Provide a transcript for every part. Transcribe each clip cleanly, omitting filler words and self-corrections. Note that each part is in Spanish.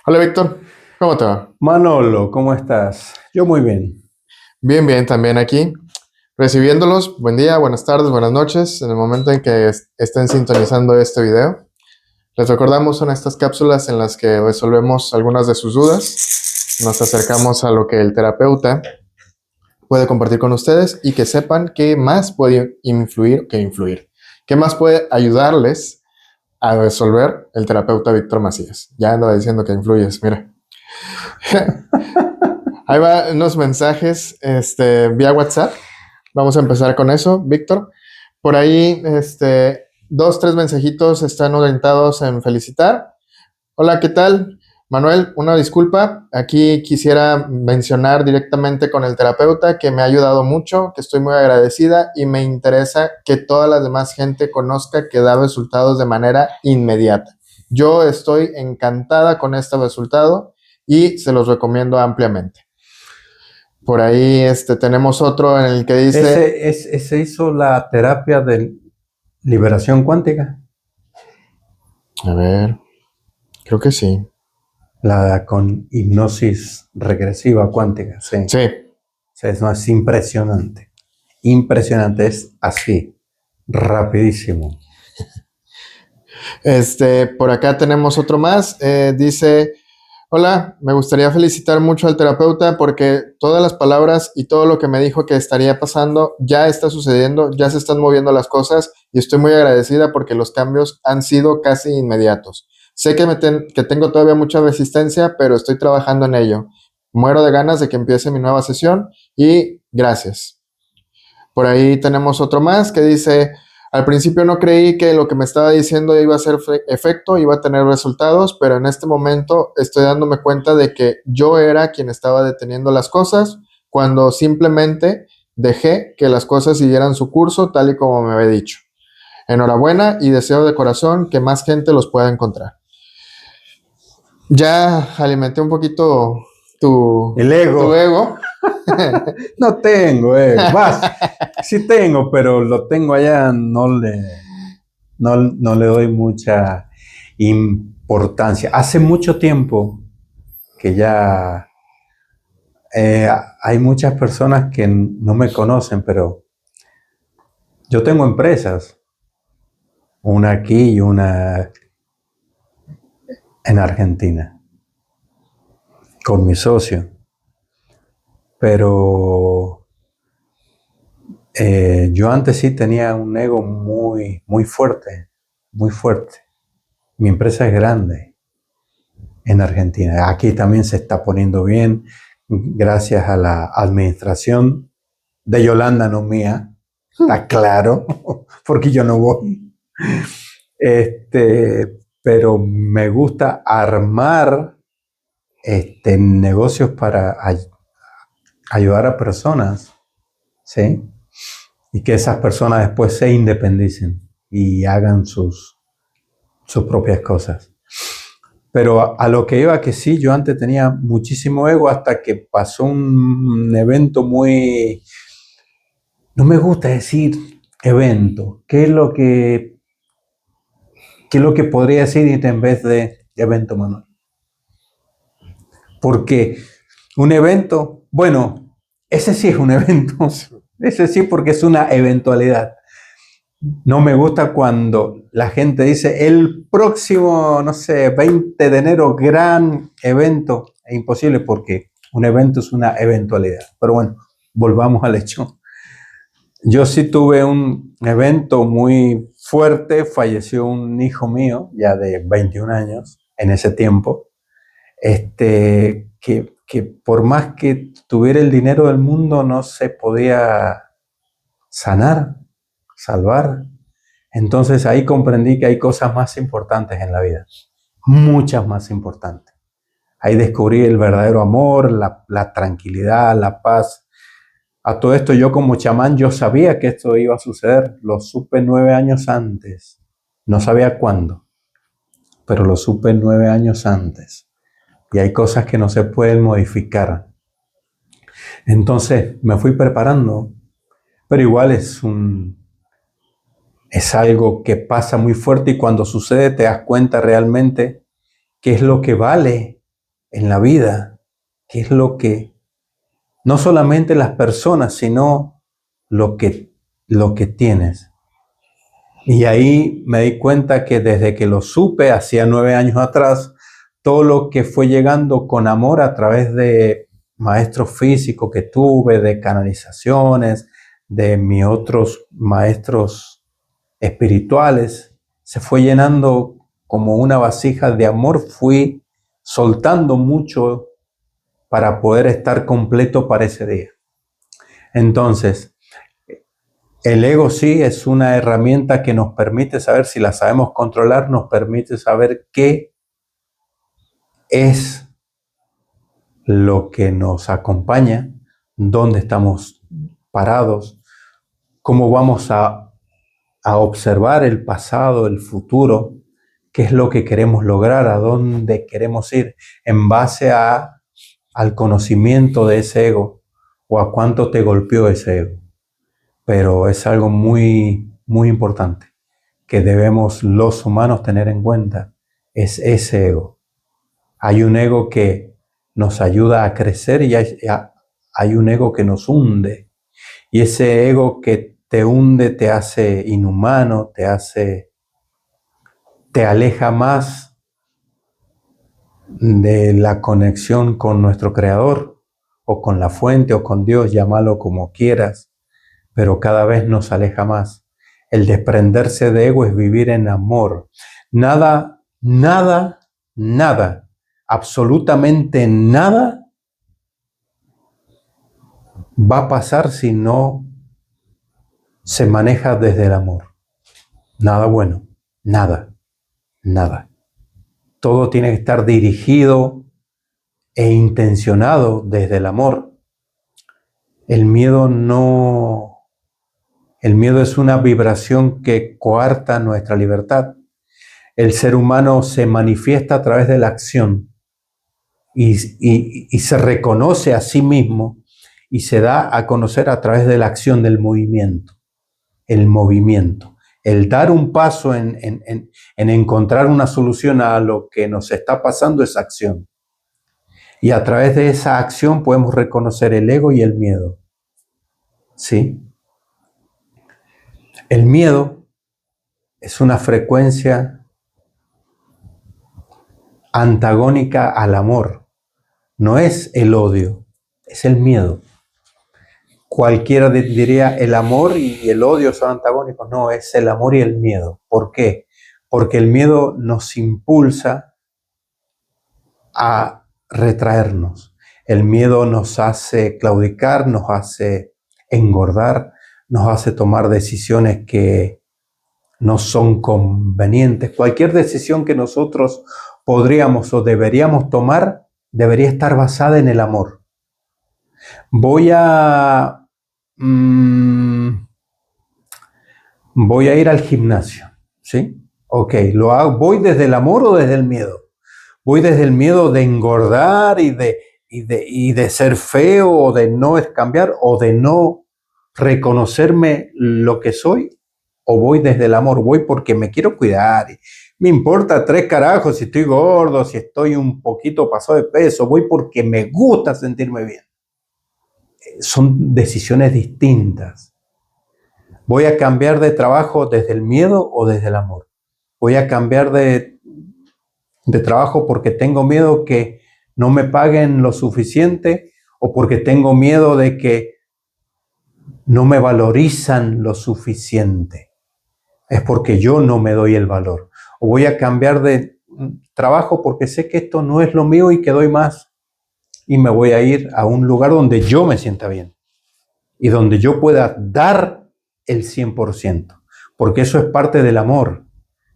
Hola Víctor, ¿cómo te va? Manolo, ¿cómo estás? Yo muy bien. Bien, bien, también aquí, recibiéndolos. Buen día, buenas tardes, buenas noches. En el momento en que estén sintonizando este video, les recordamos son estas cápsulas en las que resolvemos algunas de sus dudas. Nos acercamos a lo que el terapeuta puede compartir con ustedes y que sepan qué más puede influir, qué más puede ayudarles a resolver el terapeuta Víctor Macías. Ya ando diciendo que influyes, mira. Ahí va unos mensajes vía WhatsApp. Vamos a empezar con eso, Víctor. Por ahí, dos, tres mensajitos están orientados en felicitar. Hola, ¿qué tal? Manuel, una disculpa. Aquí quisiera mencionar directamente con el terapeuta que me ha ayudado mucho, que estoy muy agradecida y me interesa que toda la demás gente conozca que da resultados de manera inmediata. Yo estoy encantada con este resultado y se los recomiendo ampliamente. Por ahí tenemos otro en el que dice, Ese hizo la terapia de liberación cuántica, a ver, creo que sí. la con hipnosis regresiva cuántica, sí. Sí, Sí, eso es impresionante. Impresionante, es así, rapidísimo. por acá tenemos otro más. Dice, hola, me gustaría felicitar mucho al terapeuta porque todas las palabras y todo lo que me dijo que estaría pasando ya está sucediendo, ya se están moviendo las cosas y estoy muy agradecida porque los cambios han sido casi inmediatos. Sé que tengo todavía mucha resistencia, pero estoy trabajando en ello. Muero de ganas de que empiece mi nueva sesión y gracias. Por ahí tenemos otro más que dice, al principio no creí que lo que me estaba diciendo iba a hacer efecto, iba a tener resultados, pero en este momento estoy dándome cuenta de que yo era quien estaba deteniendo las cosas cuando simplemente dejé que las cosas siguieran su curso tal y como me había dicho. Enhorabuena y deseo de corazón que más gente los pueda encontrar. Ya alimenté un poquito El tu ego, ego. no tengo ego. Vas, sí tengo, pero lo tengo allá, no le doy mucha importancia. Hace mucho tiempo que ya hay muchas personas que no me conocen, pero yo tengo empresas, una aquí y una en Argentina, con mi socio. Pero yo antes sí tenía un ego muy fuerte, muy fuerte. Mi empresa es grande en Argentina. Aquí también se está poniendo bien, gracias a la administración de Yolanda, no mía. Está claro, porque yo no voy. Pero me gusta armar negocios para ayudar a personas, ¿sí? Y que esas personas después se independicen y hagan sus propias cosas. Pero a lo que iba que sí, yo antes tenía muchísimo ego hasta que pasó un evento muy... No me gusta decir evento. ¿Qué es lo que podría decir en vez de evento, Manuel? Porque un evento, bueno, ese sí es un evento. Ese sí porque es una eventualidad. No me gusta cuando la gente dice el próximo, no sé, 20 de enero, gran evento. Es imposible porque un evento es una eventualidad. Pero bueno, volvamos al hecho. Yo sí tuve un evento muy fuerte. Falleció un hijo mío, ya de 21 años, en ese tiempo. Que por más que tuviera el dinero del mundo, no se podía sanar, salvar. Entonces ahí comprendí que hay cosas más importantes en la vida, muchas más importantes. Ahí descubrí el verdadero amor, la tranquilidad, la paz. A todo esto yo como chamán, yo sabía que esto iba a suceder, lo supe 9 años antes. No sabía cuándo, pero lo supe 9 años antes. Y hay cosas que no se pueden modificar. Entonces me fui preparando, pero igual es algo que pasa muy fuerte y cuando sucede te das cuenta realmente qué es lo que vale en la vida, qué es lo que, no solamente las personas, sino lo que tienes. Y ahí me di cuenta que desde que lo supe, hacía 9 años atrás, todo lo que fue llegando con amor a través de maestros físicos que tuve, de canalizaciones, de mis otros maestros espirituales, se fue llenando como una vasija de amor, fui soltando mucho para poder estar completo para ese día. Entonces, el ego sí es una herramienta que nos permite saber, si la sabemos controlar, nos permite saber qué es lo que nos acompaña, dónde estamos parados, cómo vamos a observar el pasado, el futuro, qué es lo que queremos lograr, a dónde queremos ir, en base al conocimiento de ese ego o a cuánto te golpeó ese ego. Pero es algo muy, muy importante que debemos los humanos tener en cuenta, es ese ego. Hay un ego que nos ayuda a crecer y hay un ego que nos hunde. Y ese ego que te hunde te hace inhumano, te aleja más de la conexión con nuestro Creador o con la fuente o con Dios, llámalo como quieras, pero cada vez nos aleja más. El desprenderse de ego es vivir en amor. Nada, nada, nada, absolutamente nada va a pasar si no se maneja desde el amor. Nada bueno, nada, nada. Todo tiene que estar dirigido e intencionado desde el amor. El miedo es una vibración que coarta nuestra libertad. El ser humano se manifiesta a través de la acción y se reconoce a sí mismo y se da a conocer a través de la acción del movimiento. El movimiento. El dar un paso en encontrar una solución a lo que nos está pasando es acción. Y a través de esa acción podemos reconocer el ego y el miedo. ¿Sí? El miedo es una frecuencia antagónica al amor. No es el odio, es el miedo. Cualquiera diría el amor y el odio son antagónicos. No, es el amor y el miedo. ¿Por qué? Porque el miedo nos impulsa a retraernos. El miedo nos hace claudicar, nos hace engordar, nos hace tomar decisiones que no son convenientes. Cualquier decisión que nosotros podríamos o deberíamos tomar debería estar basada en el amor. Voy a ir al gimnasio, ¿sí? Ok, lo hago. ¿Voy desde el amor o desde el miedo? Voy desde el miedo de engordar y de ser feo o de no cambiar o de no reconocerme lo que soy, o voy desde el amor, voy porque me quiero cuidar. Me importa 3 carajos si estoy gordo, si estoy un poquito pasado de peso, voy porque me gusta sentirme bien. Son decisiones distintas. ¿Voy a cambiar de trabajo desde el miedo o desde el amor? ¿Voy a cambiar de trabajo porque tengo miedo que no me paguen lo suficiente o porque tengo miedo de que no me valorizan lo suficiente? Es porque yo no me doy el valor. O voy a cambiar de trabajo porque sé que esto no es lo mío y que doy más y me voy a ir a un lugar donde yo me sienta bien y donde yo pueda dar el 100%, porque eso es parte del amor.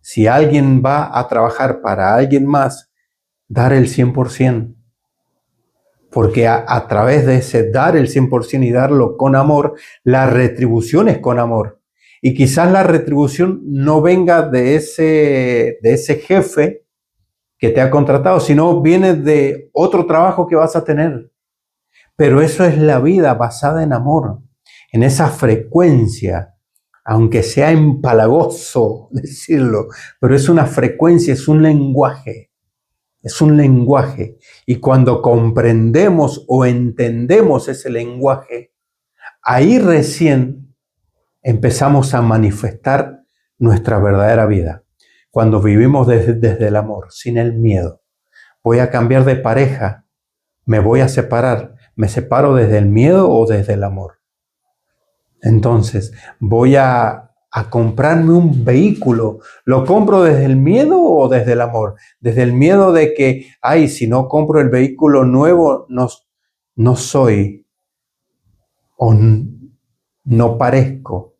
Si alguien va a trabajar para alguien más, dar el 100%, porque a través de ese dar el 100% y darlo con amor, la retribución es con amor. Y quizás la retribución no venga de ese jefe que te ha contratado, sino viene de otro trabajo que vas a tener. Pero eso es la vida basada en amor, en esa frecuencia, aunque sea empalagoso decirlo, pero es una frecuencia, es un lenguaje. Es un lenguaje. Y cuando comprendemos o entendemos ese lenguaje, ahí recién empezamos a manifestar nuestra verdadera vida. Cuando vivimos desde el amor, sin el miedo. Voy a cambiar de pareja, me voy a separar. ¿Me separo desde el miedo o desde el amor? Entonces, voy a comprarme un vehículo. ¿Lo compro desde el miedo o desde el amor? Desde el miedo de que, ay, si no compro el vehículo nuevo, no soy, o no parezco,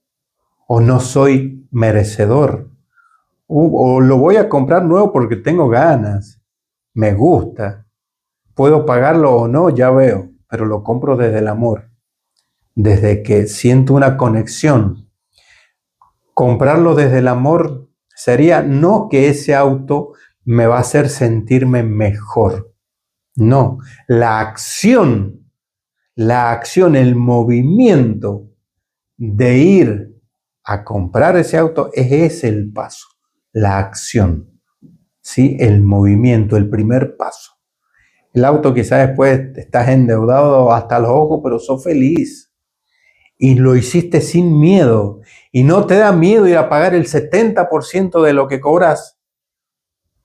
o no soy merecedor. O lo voy a comprar nuevo porque tengo ganas, me gusta, puedo pagarlo o no, ya veo, pero lo compro desde el amor, desde que siento una conexión. Comprarlo desde el amor sería no que ese auto me va a hacer sentirme mejor. No, la acción, el movimiento de ir a comprar ese auto, es el paso, la acción, ¿sí? El movimiento, el primer paso. El auto quizás después estás endeudado hasta los ojos, pero sos feliz. Y lo hiciste sin miedo. Y no te da miedo ir a pagar el 70% de lo que cobras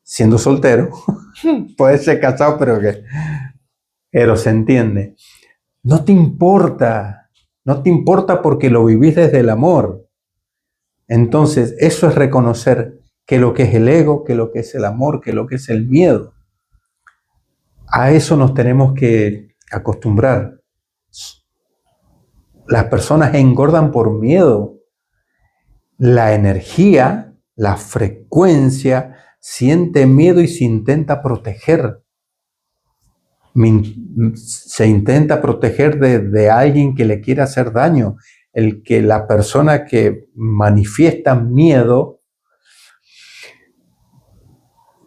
siendo soltero. Puedes ser casado, pero se entiende. No te importa. No te importa porque lo vivís desde el amor. Entonces, eso es reconocer que lo que es el ego, que lo que es el amor, que lo que es el miedo. A eso nos tenemos que acostumbrar. Las personas engordan por miedo. La energía, la frecuencia, siente miedo y se intenta proteger. Se intenta proteger de alguien que le quiera hacer daño. La persona que manifiesta miedo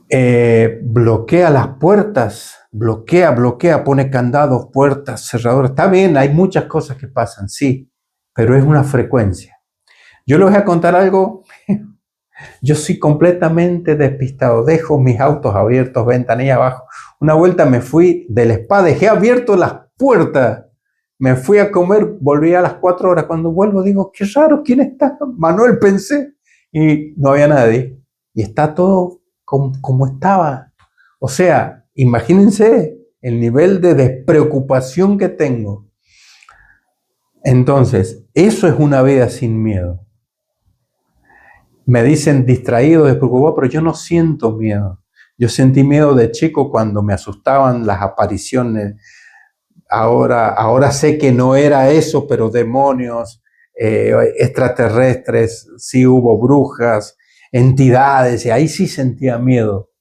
bloquea las puertas, bloquea, pone candados, puertas, cerraduras. Está bien, hay muchas cosas que pasan, sí, pero es una frecuencia. Yo les voy a contar algo. Yo soy completamente despistado. Dejo mis autos abiertos, ventanilla abajo. Una vuelta me fui del spa, dejé abierto las puertas. Me fui a comer, volví a las 4 horas. Cuando vuelvo digo, qué raro, ¿quién está? Manuel, pensé. Y no había nadie. Y está todo como estaba. O sea, imagínense el nivel de despreocupación que tengo. Entonces, eso es una vida sin miedo. Me dicen distraído, despreocupado, pero yo no siento miedo. Yo sentí miedo de chico cuando me asustaban las apariciones. Ahora sé que no era eso, pero demonios, extraterrestres, sí hubo brujas, entidades, y ahí sí sentía miedo.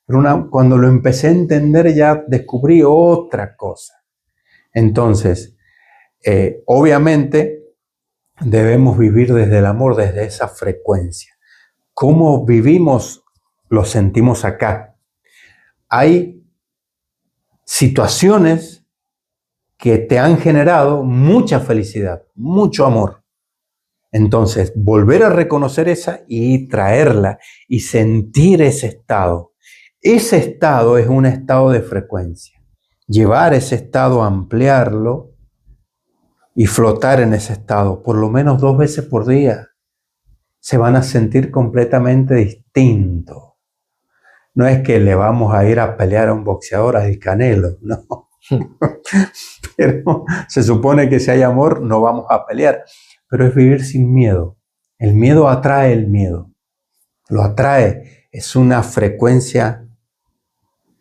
Pero cuando lo empecé a entender ya descubrí otra cosa. Entonces, obviamente debemos vivir desde el amor, desde esa frecuencia. ¿Cómo vivimos? Lo sentimos acá. Hay situaciones que te han generado mucha felicidad, mucho amor. Entonces, volver a reconocer esa y traerla y sentir ese estado. Ese estado es un estado de frecuencia. Llevar ese estado, ampliarlo y flotar en ese estado por lo menos 2 veces por día. Se van a sentir completamente distintos. No es que le vamos a ir a pelear a un boxeador, al Canelo, no. Pero se supone que si hay amor no vamos a pelear, pero es vivir sin miedo. El miedo atrae el miedo, lo atrae, es una frecuencia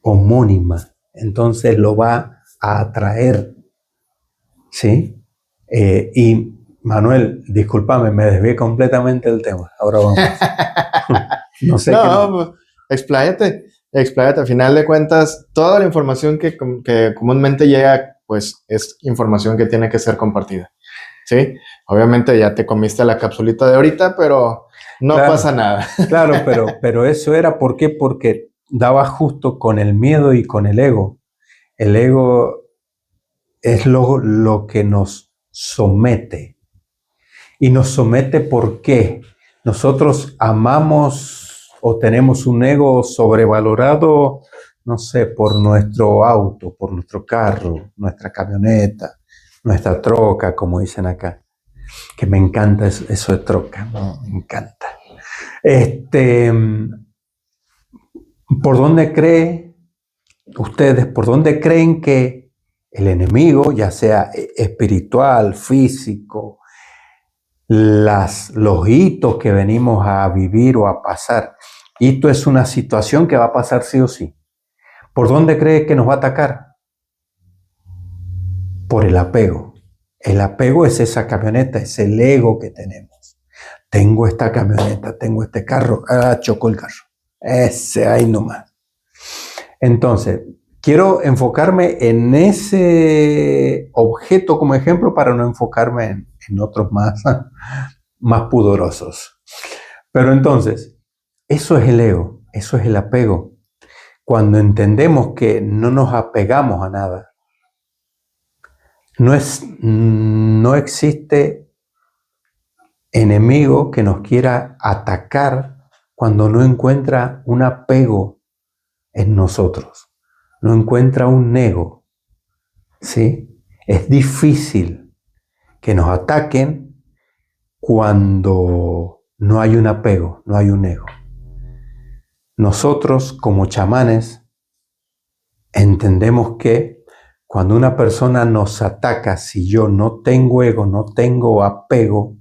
homónima, entonces lo va a atraer, ¿sí? Y Manuel, discúlpame, me desvié completamente del tema, ahora vamos. No sé. Pues, expláyate. Al final de cuentas, toda la información que comúnmente llega, pues es información que tiene que ser compartida. ¿Sí? Obviamente ya te comiste la capsulita de ahorita, pero no pasa nada. Claro, pero eso era ¿por qué? Porque daba justo con el miedo y con el ego. El ego es lo que nos somete. Y nos somete porque nosotros amamos o tenemos un ego sobrevalorado no sé, por nuestro auto, por nuestro carro, nuestra camioneta, nuestra troca, como dicen acá, que me encanta eso de troca, ¿no? Me encanta. ¿Por dónde creen ustedes, por dónde creen que el enemigo, ya sea espiritual, físico, los hitos que venimos a vivir o a pasar, hito es una situación que va a pasar sí o sí, ¿por dónde cree que nos va a atacar? Por el apego. El apego es esa camioneta, es el ego que tenemos. Tengo esta camioneta, tengo este carro, chocó el carro. Ese ahí nomás. Entonces, quiero enfocarme en ese objeto como ejemplo para no enfocarme en otros más pudorosos. Pero entonces, eso es el ego, eso es el apego. Cuando entendemos que no nos apegamos a nada, no existe enemigo que nos quiera atacar cuando no encuentra un apego en nosotros, no encuentra un ego, ¿sí? Es difícil que nos ataquen cuando no hay un apego, no hay un ego. Nosotros, como chamanes, entendemos que cuando una persona nos ataca, si yo no tengo ego, no tengo apego,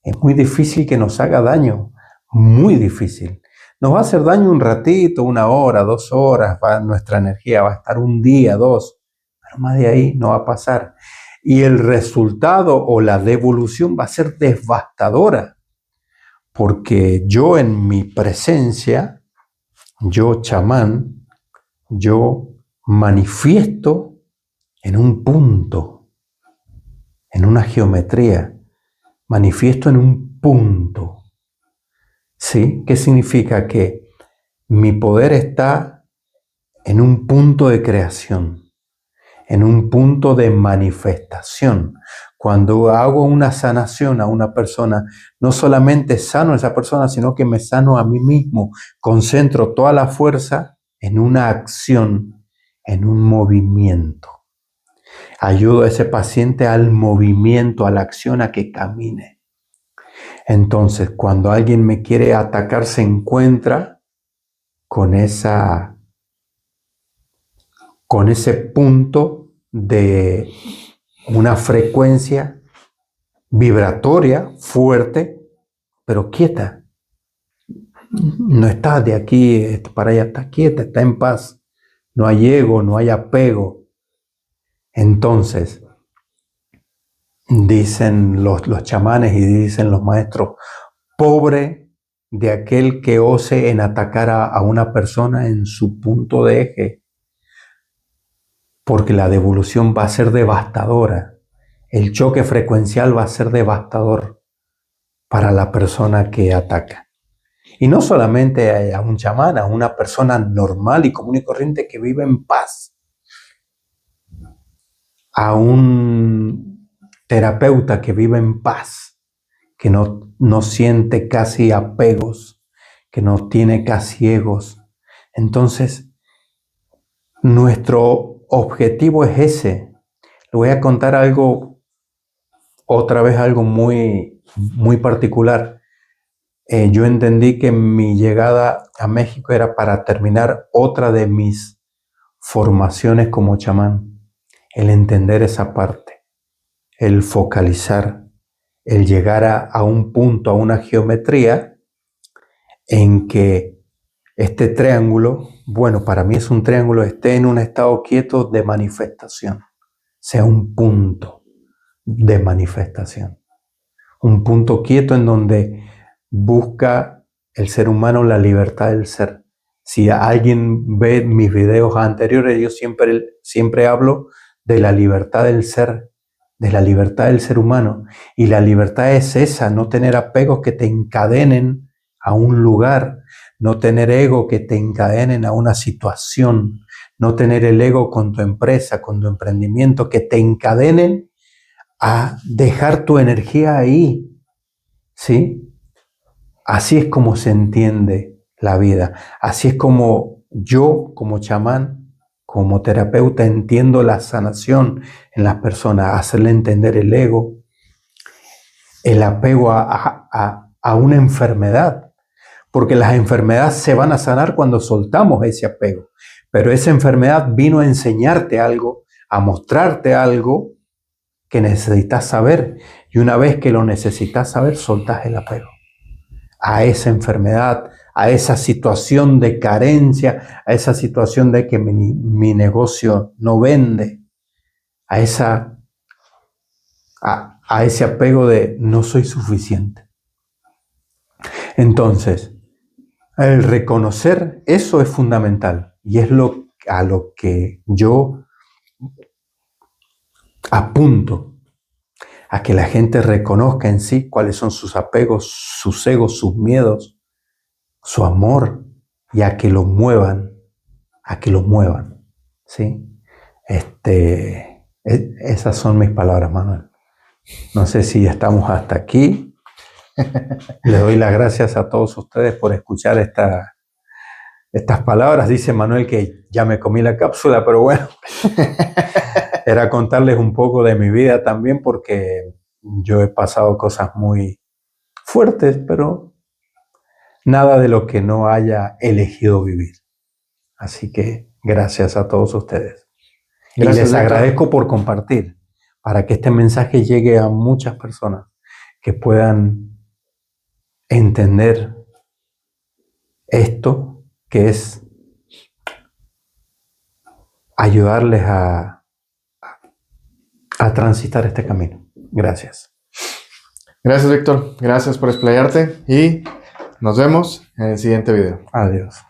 es muy difícil que nos haga daño, muy difícil. Nos va a hacer daño un ratito, 1 hora, 2 horas, nuestra energía va a estar un día, 2, pero más de ahí no va a pasar. Y el resultado o la devolución va a ser devastadora, porque yo en mi presencia, yo chamán, yo manifiesto en un punto, en una geometría, manifiesto en un punto. ¿Sí? ¿Qué significa? Que mi poder está en un punto de creación, en un punto de manifestación. Cuando hago una sanación a una persona, no solamente sano a esa persona, sino que me sano a mí mismo, concentro toda la fuerza en una acción, en un movimiento. Ayudo a ese paciente al movimiento, a la acción, a que camine. Entonces, cuando alguien me quiere atacar, se encuentra con ese punto de una frecuencia vibratoria fuerte, pero quieta. No está de aquí para allá, está quieta, está en paz. No hay ego, no hay apego. Entonces, dicen los chamanes y dicen los maestros, pobre de aquel que ose en atacar a una persona en su punto de eje, porque la devolución va a ser devastadora. El choque frecuencial va a ser devastador para la persona que ataca. Y no solamente a un chamán, a una persona normal y común y corriente que vive en paz. A un terapeuta que vive en paz, que no siente casi apegos, que no tiene casi egos. Entonces, nuestro objetivo es ese. Le voy a contar otra vez algo muy, muy particular. Yo entendí que mi llegada a México era para terminar otra de mis formaciones como chamán. El entender esa parte, el focalizar, el llegar a un punto, a una geometría en que este triángulo, bueno, para mí es un triángulo, esté en un estado quieto de manifestación, sea un punto de manifestación, un punto quieto en donde busca el ser humano la libertad del ser. Si alguien ve mis videos anteriores, yo siempre hablo de la libertad del ser, de la libertad del ser humano. Y la libertad es esa, no tener apegos que te encadenen a un lugar, no tener ego que te encadenen a una situación, no tener el ego con tu empresa, con tu emprendimiento, que te encadenen a dejar tu energía ahí, ¿sí? Así es como se entiende la vida, así es como yo como chamán, como terapeuta, entiendo la sanación en las personas, hacerle entender el ego, el apego a una enfermedad, porque las enfermedades se van a sanar cuando soltamos ese apego, pero esa enfermedad vino a enseñarte algo, a mostrarte algo que necesitas saber, y una vez que lo necesitas saber, soltas el apego a esa enfermedad, a esa situación de carencia, a esa situación de que mi negocio no vende, a ese apego de no soy suficiente. Entonces, el reconocer eso es fundamental y es a lo que yo apunto, a que la gente reconozca en sí cuáles son sus apegos, sus egos, sus miedos, su amor, y a que lo muevan, ¿sí? Esas son mis palabras, Manuel. No sé si estamos hasta aquí. Les doy las gracias a todos ustedes por escuchar estas palabras. Dice Manuel que ya me comí la cápsula, pero bueno, era contarles un poco de mi vida también, porque yo he pasado cosas muy fuertes, pero nada de lo que no haya elegido vivir. Así que gracias a todos ustedes. Gracias, y les agradezco por compartir, para que este mensaje llegue a muchas personas que puedan entender esto, que es ayudarles a transitar este camino. Gracias. Gracias, Víctor. Gracias por explayarte y nos vemos en el siguiente video. Adiós.